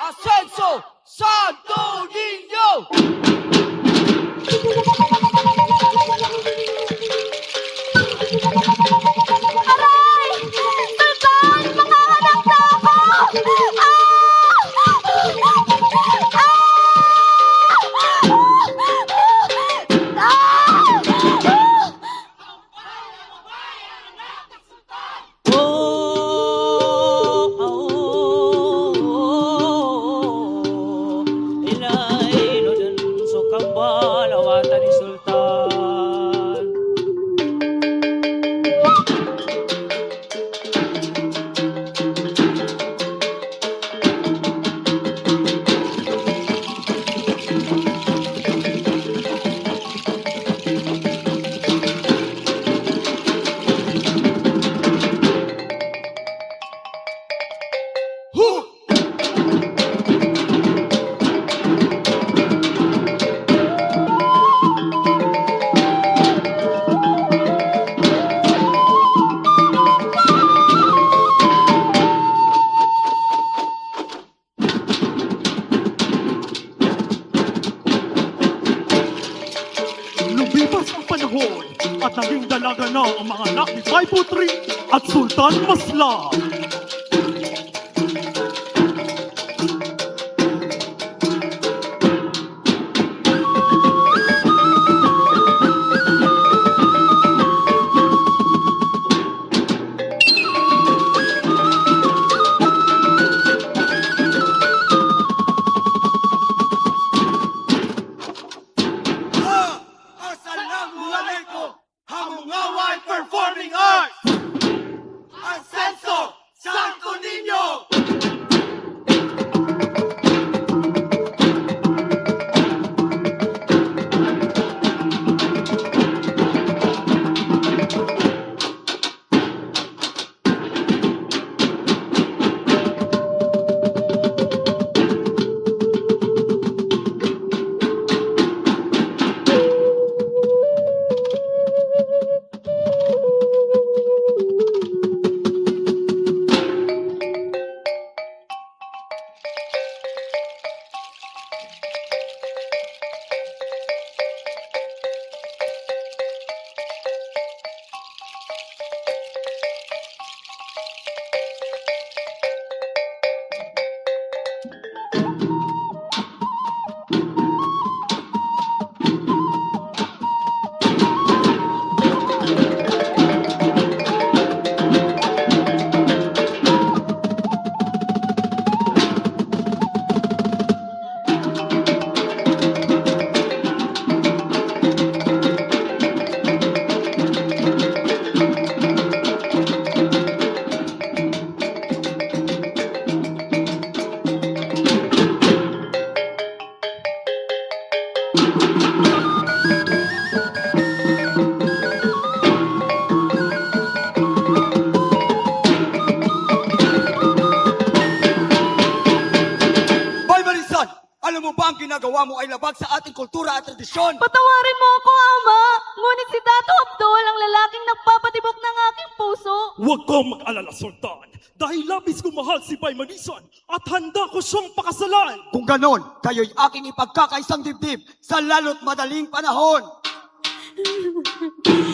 Ascenso Santo Niño! Aray! Sultan! Manganganak na ako! Inay, no dyan so kambal, awatan ni Sultan. Lumipas ang panahon at naging dalaga na ang mga anak ni Paiputri at Sultan Masla. Assalamualaikum, Hamungaway Performing Arts! Ascenso Santo Niño! Baybarisan, alam mo ba ang ginagawa mo ay labag sa ating kultura at tradisyon? Patawarin mo ako, Ama! Ngunit si Dato Abdul ang lalaking nagpapatibok ng aking puso. Huwag kang mag-alala, Sultan, dahil labis ko mahal si Baymanisan at handa ko siyang pakasalan. Kung ganon, kayo'y aking ipagkakaisang dibdib sa lalo't madaling panahon.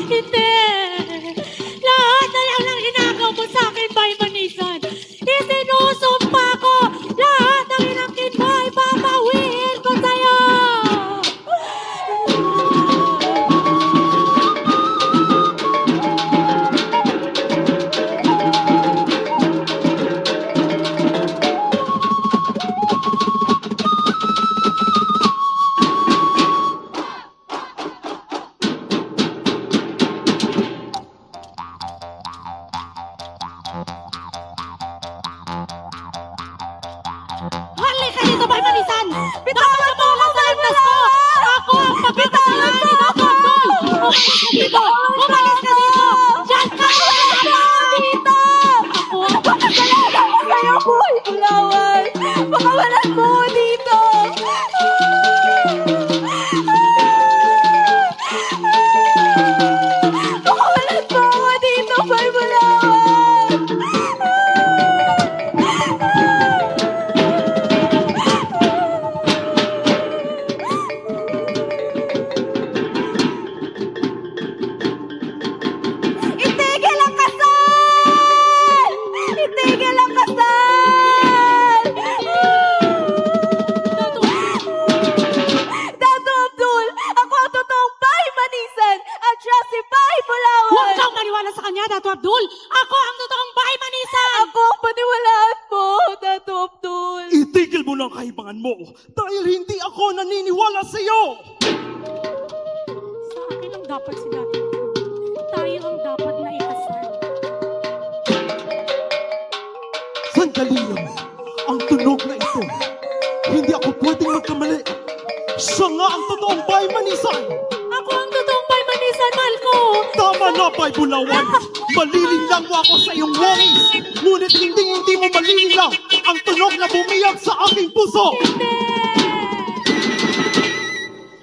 Hindi! Lahat na lang ng ginagawa mo sa akin, Baymanisan! Isinusumpa ko! Lahat ng inangkin mo ay papawiin ko sa'yo! Halika dito, Baymanisan! Bitawan mo ako sa landas ko! Ako ang pagkakasalan ni Dato Abdul! Umalis ka dito! Umalis ka dito! Diyan ka! Umalis ka dito! Ako ang pagkakasalan mo sa'yo, Boy Bulawan! Pakawalan mo dito! Pakawalan mo ako dito, Boy Bulawan! Itigil mo ng kahibangan mo dahil hindi ako naniniwala sa iyo. Sa akin ang dapat sinabi. Tayo ang dapat na ikasal. Sandali lang. Ang tunog na ito. Hindi ako pwedeng magkamali. Siya nga ang totoong baymanisan. Ako ang totoong baymanisan, mahal ko. Tama na, Bay Bulawan. Malilinaw ako sa iyong wangis. Ngunit hindi mo malilinaw ang tunog na bumiyag sa aking puso.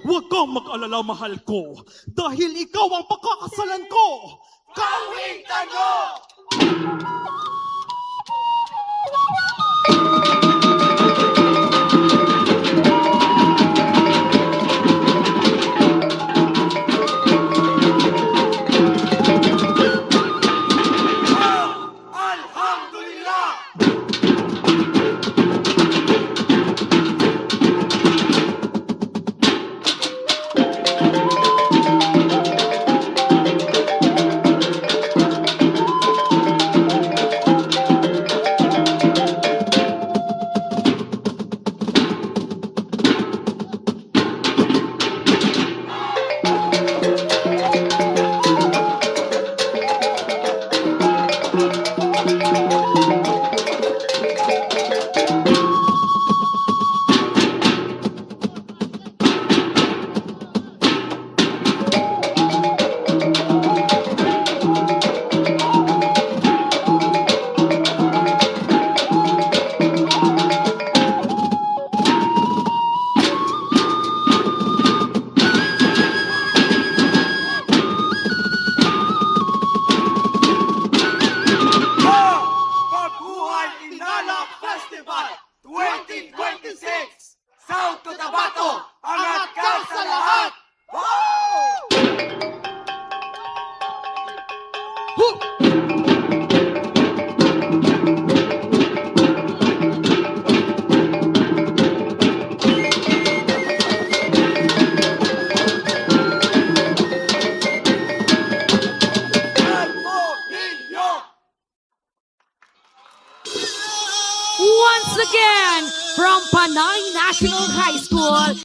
Huwag kang mag-alala, mahal ko. Dahil ikaw ang pagkakasalan ko. Kawitan mo! Festival 2026! South Cotabato, angat ka sa lahat! Once again, from Panay National High School,